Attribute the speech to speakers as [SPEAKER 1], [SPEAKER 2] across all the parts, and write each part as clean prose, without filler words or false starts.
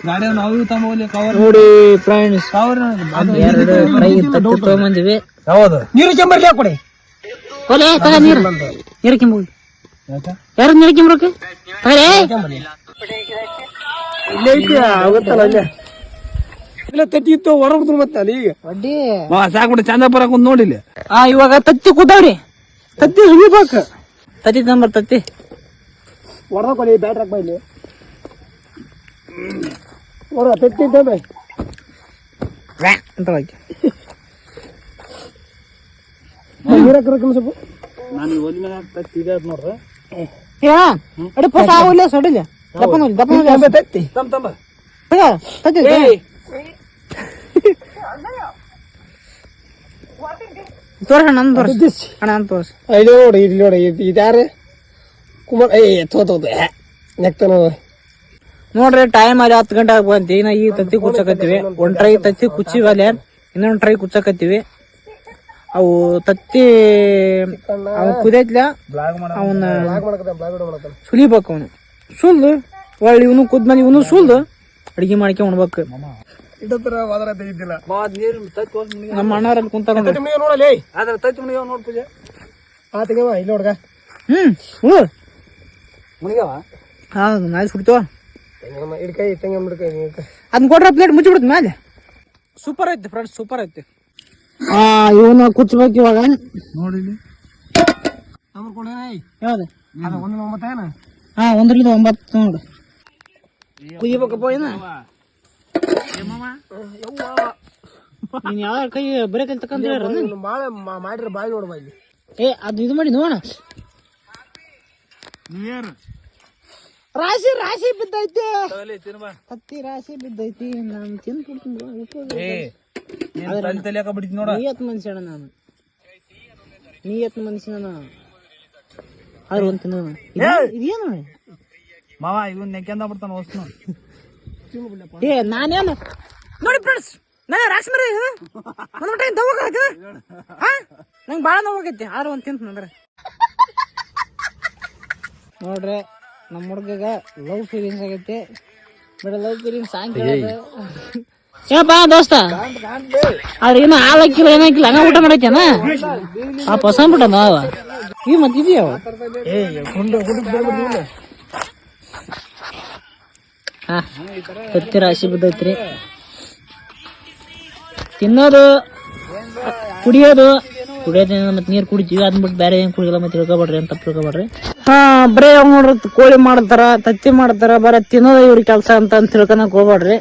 [SPEAKER 1] ಗಾಡಿ ನಾವು ತಮ್ಮ ಕವರ್
[SPEAKER 2] ನೋಡಿ ಫ್ರೆಂಡ್ಸ್, ಎರಡು ಫ್ರೈ ತತ್ತಿ ತಗೊಂಬಂದಿವಿ.
[SPEAKER 1] ಹೌದು,
[SPEAKER 3] ನೀರು ಕೆಂಬರ್ಲಿ ಕೊಡಿ.
[SPEAKER 2] ಓಲೆ ತಗ ನೀರು ನೀರು ಕೆಂಬೋಗಿ ಯಾರು ನೀರು ಕೆಂಬ್ರಕ್ಕೆ
[SPEAKER 3] ಇಲ್ಲೇ ಐತಿ ಆಗುತ್ತಲ್ಲ ಅಲ್ಲೇ ಇಲ್ಲ ತಟ್ಟಿ ಇತ್ತು ಹೊರಬಿಡ್ತು ಮತ್ತೆ ಅಲ್ಲಿ ಈಗ
[SPEAKER 2] ಅಡ್ಡಿ
[SPEAKER 1] ಸಾಕ್ಬಿಟ್ಟು ಚಂದ ಬರಕ್ ನೋಡಿಲ್ಲ.
[SPEAKER 2] ಇವಾಗ ತತ್ತಿ ಕೂತಾವ್ರಿ. ತತ್ತಿ ಸುಗಿಬೇಕು. ತತ್ತಿ ತಂಬರ್ ತತ್ತಿ
[SPEAKER 3] ಹೊರಕೊಡಿ ಬ್ಯಾಟ್ರಾಕ್ ಬಾ ಇಲ್ಲಿ ಹೊರ ತಟ್ಟಿ ಇದ್ದಾವೆ
[SPEAKER 2] ಅಂತ ಹಾಕಿ
[SPEAKER 3] ನೀರಕ್ಕೆ ಸ್ವಲ್ಪ
[SPEAKER 1] ನಾನು ಒಲಿನ ತತ್ತಿ ಇದೆ ನೋಡ್ರಿ.
[SPEAKER 2] ಅಡಿ ಪೋಟ ಆವಿಲ್ಲ ಸಡಿಲ್ಲ ದಪ್ಪನೂಲಿ ದಪ್ಪನೂಲಿ
[SPEAKER 3] ತತ್ತಿ
[SPEAKER 1] ತಂಬ
[SPEAKER 2] ತತ್ತಿ ತೋರ್ಸ ನನ್ ತೋರ್ಸ ಅಣ್ಣ ನನ್ ತೋರ್ಸ.
[SPEAKER 3] ಇಲ್ಲಿ ನೋಡಿ ಇಲ್ಲಿ ನೋಡಿ ಇದ್ಯಾರು ಕುಮಾರ್ ತೋತೋದು ನೆಕ್ತಾನ
[SPEAKER 2] ನೋಡ್ರಿ ಟೈಮ್ ಅಲ್ಲಿ 10 ಗಂಟೆ ಬಂತಿ. ನಾ ಈ ತತ್ತಿ ಕುಚ್ಚಕತ್ತೀವಿ. ಒಂದ್ ಟ್ರೈ ತತ್ತಿ ಕುಚ್ಚಿವಲ್ಲ, ಇನ್ನೊಂದ್ ಟ್ರೈ ಕುಚ್ಚಕತ್ತೀವಿ. ಅವು ತತ್ತಿ ಅವ್ ಕುದೈತ್ಲ ಅವನ್ನ ಸುಲಿಬೇಕು. ಅವನು ಸುಲ್ದು ಒಳ್ಳೆ ಇವನು ಕುದ್ಮೇಲೆ ಇವನು ಸುಲ್ದು ಅಡಿಗೆ ಮಾಡ್ಕೊಂಡ್ ಉಣ್ಬೇಕು. ನಮ್ಮ ಅಣ್ಣರಲ್ಲಿ ಕುಂತಾರ
[SPEAKER 3] ನೋಡಲಿ
[SPEAKER 1] ಅದ್ರ ತತ್ತಿ ಮುಣಿಗಾವ ನೋಡ್ ಪೂಜೆ
[SPEAKER 3] ಆತಗವ ಇಲ್ಲಿ ನೋಡ್ಗ
[SPEAKER 1] ಮುಣಿಗಾವ
[SPEAKER 2] ಹೌದು ನಾಯಿ ಸುಡ್ತೇವ.
[SPEAKER 3] ಇಡ್ಕೈ ತಂಗ ಹಿಡ್ಕೈ
[SPEAKER 2] ಅದನ್ನ ಕೊಟ್ರ ಪ್ಲೇಟ್ ಮುಚ್ಚಿಬಿಡುತ್ತೆ ಮೇಲೆ. ಸೂಪರ್ ಐತಿ ಫ್ರೆಂಡ್ಸ್, ಸೂಪರ್ ಐತಿ. ಇವನ್ನ ಕುಚ್ಚಬೇಕು ಇವಾಗ.
[SPEAKER 1] ನೋಡಿ
[SPEAKER 2] ಯಾವ್ದು
[SPEAKER 3] 1
[SPEAKER 2] 1ರಿಂದ 9 ನೋಡು ಕುದಿಬೇಕಪ್ಪ. ಏನ ನೀನ್ ಯಾವ ಕೈ ಬರೀ ಕೈ ತಕೊಂಡ್
[SPEAKER 3] ಬಾಳ ಮಾಡ್ರಿ ಬಾಯಿ ನೋಡ್ಬಾ ಇಲ್ಲಿ.
[SPEAKER 2] ಅದು ಇದು ಮಾಡಿ ನೋಡ. ರಾಶಿ ರಾಶಿ ಬಿದ್ದೈತಿ, ಹತ್ತಿ ರಾಶಿ ಬಿದ್ದೈತಿ. ನಾನು
[SPEAKER 1] ಬಿಡ್ತೀನಿ ನೋಡ.
[SPEAKER 2] ನಿಯತ್ ಮನುಷ್ಯಣ ನಾನು, ನಿಯತ್ ಮನುಷ್ಯನ. ಆದ್ರೆ ಒಂದ್ ತಿನ್ನ ಇದೇನು
[SPEAKER 1] ಮಾವ ಇವನ್ ನೆಕ್ಕೆಂದ ಬಿಡ್ತಾನ ವಸ್ತು.
[SPEAKER 2] ನಾನೇನು ನೋಡಿ ಫ್ರೆಂಡ್ಸ್, ನಾನು ರಾಶಿ ಮರಿ ನಂಗೆ ಬಾಳ ನೋವಾಗೈತಿ. ಆದ್ರೆ ಒಂದ್ ತಿಂತ ಅಂದ್ರೆ ನೋಡ್ರಿ ನಮ್ಮ ಹುಡುಗ ಲವ್ ಫೀಲಿಂಗ್ಸ್ ಆಗೈತಿ. ಬೇಡ ಲವ್ ಫೀಲಿಂಗ್ಸ್ ಸಾಂಗ್ ಏನಪ್ಪಾ ದೋಸ್ತ. ಆದ್ರೆ ಏನು ಹಾಕಿಲ್ಲ ಏನಾಕಿಲ್ಲ ಹಂಗ ಊಟ ಮಾಡೈತೇನ ಆ ಪಸಂದ್ ಬಿಟ್ಟ ನಾವ ಈ ಮತ್ ಇದೆಯವ. ಹತ್ತಿ ರಾಶಿ ಬಿದ್ದೈತ್ರಿ. ತಿನ್ನೋದು ಕುಡಿಯೋದು ಮತ್ ನೀರ್ ಕುಡಿತೀವಿ. ಅದನ್ ಬಿಟ್ಟು ಬೇರೆ ಏನ್ ಕುಡಿಯಲ್ಲ. ಮತ್ತೆ ತಿಳ್ಕೊಬೇಡ್ರಿ ಅಂತ ತಿಳ್ಕೊಬೇಡ್ರಿ. ಬರೇ ನೋಡ್ರಿ ಕೋಳಿ ಮಾಡ್ತಾರ, ತತ್ತಿ ಮಾಡ್ತಾರ, ಬರ ತಿನ್ನೋದ ಇವ್ರ ಕೆಲ್ಸ ಅಂತ ತಿಳ್ಕೊಳಕ್ ಹೋಗ್ಬೇಡ್ರಿ.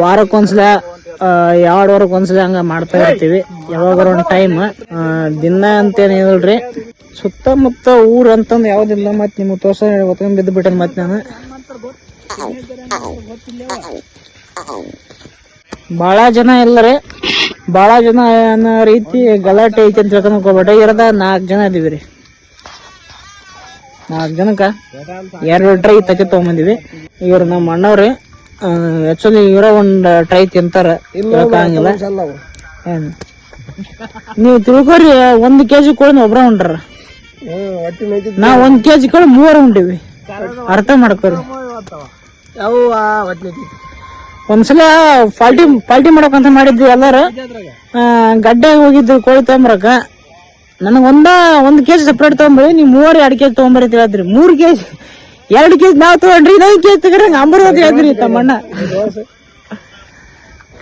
[SPEAKER 2] ವಾರಕ್ಕೊಂದ್ಸಲ 2 ವಾರಕ್ಕೊಂದ್ಸಲ ಹಂಗ ಮಾಡ್ತಾ ಇರ್ತೀವಿ. ಯಾವಾಗ ಒಂದ್ ಟೈಮ್ ದಿನ ಅಂತೇನ್ ಹೇಳ್ರಿ. ಸುತ್ತಮುತ್ತ ಊರ್ ಅಂತಂದ್ ಯಾವ್ದಿಲ್ಲ. ಮತ್ ನಿಮ್ಗೆ ತೋರ್ಸ ಹೊತ್ಕೊಂಡ್ ಬಿದ್ದು ಬಿಟ್ಟನ್ ಮತ್ ನಾನು. ಬಾಳ ಜನ ಎಲ್ಲರೇ ಬಾಳ ಜನ ಅನ್ನೋ ರೀತಿ ಗಲಾಟೆ ಐತಿ ಅಂತ ತಿಳ್ಕೊಳಕ್ ಹೋಗ್ಬೇಡ್ರಿ. ಇರದ 4 ಜನ ಇದೀವಿ ರೀ. 4 ಜನಕ್ಕ 2 ಟ್ರೈ ತತ್ತಿ ತಗೊಂಬಂದಿವಿ. ಇವ್ರು ನಮ್ಮ ಅಣ್ಣವ್ರಿ. ಆಕ್ಚುಲಿ ಇವರ ಒಂದ್ ಟ್ರೈ ತಿಂತಾರ, ಆಗಂಗಿಲ್ಲ. ಏನ್ ನೀವ್ ತಿಳ್ಕೊರಿ, 1 kg ಕೋಳಿ ಒಬ್ರ ಉಂಟಾರ. ನಾವ್ 1 kg ಕೋಳಿ 3 ಉಂಟಿವಿ. ಅರ್ಥ ಮಾಡ್ಕೊರಿ. ಒಂದ್ಸಲ ಪಾಲ್ಟಿ ಮಾಡಕಂತ ಮಾಡಿದ್ವಿ ಎಲ್ಲಾರು. ಗಡ್ಡೆ ಹೋಗಿದ್ದು ಕೋಳಿ ತಗೊಂಬರಕ. ನನಗ್ 1 kg ಸಪ್ರೇಟ್ ತಗೊಂಬರಿ, ನೀವ್ 2 kg ತಗೊಂಬರಿ ಅಂತ ಹೇಳಿದ್ರಿ. 3 kg 2 kg ನಾವ್ ತಗೊಂಡ್ರಿ, 1 kg ತಗೊಂಡ್ರಿ ಅಂಬರ್ ಅಂತ ಹೇಳಿದ್ರಿ ತಮ್ಮಣ್ಣ.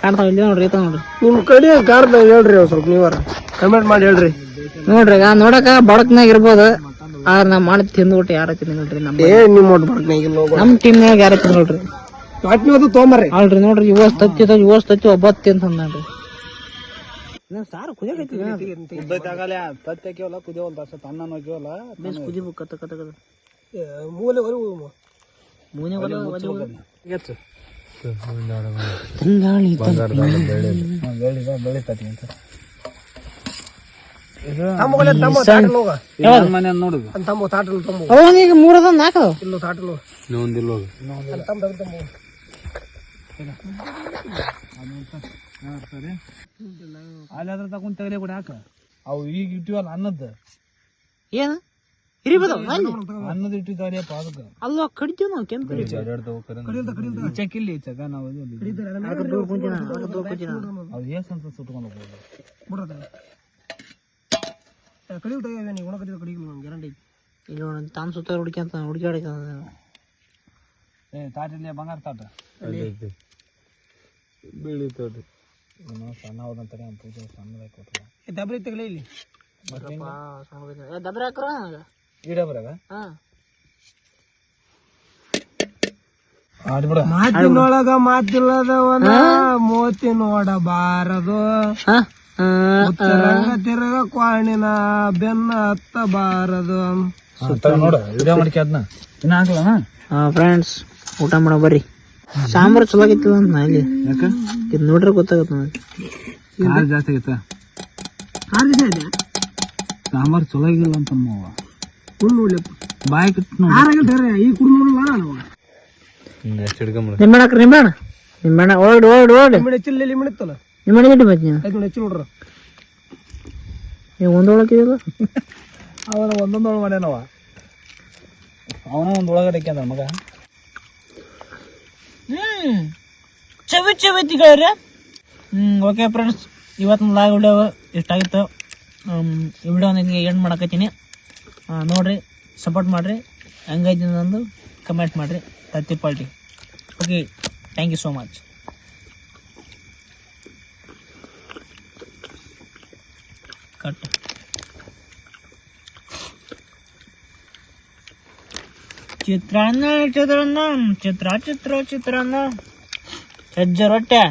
[SPEAKER 2] ಕಾಣ್ತಾವ ಇಲ್ಲಿ ನೋಡ್ರಿ, ನೋಡ್ರಿ
[SPEAKER 3] ನಿಮ್ ಕಡೆ ಕಾಣ್ತಾ ಹೇಳ್ರಿ. ಸ್ವಲ್ಪ ನೀವಾರ ಕಮೆಂಟ್ ಮಾಡಿ ಹೇಳ್ರಿ.
[SPEAKER 2] ನೋಡ್ರಿ ನೋಡಕ ಬಡಕ್ನಾಗ ಇರ್ಬೋದು. ಆದ್ರ ನಾ ಮಾಡಿ ತಿಂದ್ಬಿಟ್ಟು ಯಾರ ತಿಂದ್ರಿ. ನಮ್ ಟೀಮ್ನಾಗ ಯಾರ ತಿಂದ್ರಿ ಅಲ್ರಿ. ನೋಡ್ರಿ ಇವಸ್ ತತ್ತಿ 9 ಅಂತ ಅಂದ್ರಿ. ಸಾರು ಕುದಿಯಕೈತಿ ಕುದಿಬೇಕು. ಕತ್ತ ಕತ್ತ ಕತ್ತ ಅವನಿಗೆ 3 4
[SPEAKER 1] ಅಲ್ಲಿ ಅದ್ರ ತಗೊಂಡ್ ತಗಲೇ ಕೂಡ ಹಾಕ. ಅವು ಈಗ ಇಟ್ಟಿವಲ್ಲ ಅನ್ನದ
[SPEAKER 2] ಏನ ಹಿರಿಬೋದ
[SPEAKER 1] ಅನ್ನದ ಇಟ್ಟಿದ್ದಾರೆಯಪ್ಪ ಅದಕ್ಕೆ
[SPEAKER 2] ಅಲ್ವಾ ಕಡಿತೀವಿ ನಾವು ಕೆಂಪು
[SPEAKER 1] ಚೆಕ್ಕಿಲ್ಲಿ ಚೆಕ್ಕ ನಾವು
[SPEAKER 2] ದೂರ ಕುಂತಿನ ದೂರ ಕುಂತಿನ
[SPEAKER 1] ಅದು ಏಸ್ ಅಂತ ಸುಟ್ಕೊಂಡು ಹೋಗ್ಬೋದು
[SPEAKER 3] ಬಿಡ್ರದ ಕಡಿಯುತ್ತವೆ ನೀವು ಒಣ ಕಡಿದ ಕಡಿಗಿಲ್ಲ ಗ್ಯಾರಂಟಿ
[SPEAKER 2] ಇಲ್ಲಿ ತಾನು ಸುತ್ತ ಹುಡುಕ್ಯಾಡಕ
[SPEAKER 1] ಏ ತಾಟಿಲ್ಲ ಬಂಗಾರ ತಾಟ ಬಿಳಿ ತಾಟ ಸಣ್ಣ ಹೋದಂತಾರೆ ಪೂಜೆ ಸಣ್ಣದಾಗಿ ಕೊಟ್ಟರು
[SPEAKER 3] ದಬ್ರಿ ತೆಗಲಿ ಇಲ್ಲಿ
[SPEAKER 2] ದಬ್ರ ಹಾಕ್ರ
[SPEAKER 1] ಈ ಡಬ್ರಾಗ
[SPEAKER 3] ಮಾತಿನೊಳಗ ಮಾತಿಲ್ಲದವನ ಮೋತಿ ನೋಡಬಾರದು ರಂಗ ತಿರುಗ ಕ್ವಾಣಿನ ಬೆನ್ನ ಹತ್ತಬಾರದು
[SPEAKER 1] ನೋಡ ವಿಡಿಯೋ ಮಾಡ್ಕೆ ಅದನ್ನ ಇನ್ನ ಹಾಕ್ಲನ
[SPEAKER 2] ಫ್ರೆಂಡ್ಸ್ ಊಟ ಮಾಡೋ ಬರ್ರಿ ಸಾಂಬಾರು ಚಲೋ ಆಗಿತ್ತು ಅಂತ ನಾ ಇಲ್ಲಿ
[SPEAKER 1] ಯಾಕ
[SPEAKER 2] ಇದು ನೋಡ್ರೆ ಗೊತ್ತಾಗತ್ತ
[SPEAKER 1] ಖಾರ ಜಾಸ್ತಿ ಆಗೈತ ಸಾಂಬಾರ್ ಚಲೋ ಆಗಿಲ್ಲ ಅಂತ ಬಾಯ್
[SPEAKER 3] ಈ ಕುಡಿದು ನೋಡಲ್ಲ
[SPEAKER 2] ನಿಂಬೆಣ್ಣ ನಿಂಬೆಣ್ಣ ನಿಂಬೆಣ್ಣ ಓಡ್ ಓಡ್ ಓಡ್
[SPEAKER 3] ಹೆಚ್ಚಿಲ್ಲ ಲಿಮಿಟ್ ಇತ್ತಲ್ಲ
[SPEAKER 2] ನಿಂಬೆಣ್ಣ ಗಡ್ಡೆ ಮತ್ತೆ ನೀವು
[SPEAKER 3] ಆಯ್ತು ಹೆಚ್ಚು ನೋಡ್ರ
[SPEAKER 2] ನೀವು ಒಂದೊಳಗಿದಲ್ಲ
[SPEAKER 1] ಅವನ ಒಂದೊಂದೊಳಗೆ ಮಾಡ್ಯಾನವ ಅವನ ಒಂದು ಒಳಗಡೆ ಅಂದ ಮಗ
[SPEAKER 2] ಚವಿ ಚವಿತಿಗಳೇ ಓಕೆ ಫ್ರೆಂಡ್ಸ್ ಇವತ್ತಿನ ಲಾಗ್ ವಿಡಿಯೋ ಇಷ್ಟ ಆಗಿತ್ತು ಈ ವಿಡಿಯೋ ನಿಮಗೆ ಎಂಡ್ ಮಾಡಕತ್ತೀನಿ ನೋಡ್ರಿ ಸಪೋರ್ಟ್ ಮಾಡಿರಿ ಹೆಂಗೈತಿ ಅಂದು ಕಮೆಂಟ್ ಮಾಡಿರಿ ತತ್ತಿ ಪಾಲ್ಟಿ okay thank you so much cut ಚಿತ್ರಾನ್ನ ಚಿತ್ರಾನ್ನ ಚಿತ್ರಾನ್ನ ಸಜ್ಜ ರೊಟ್ಟೆ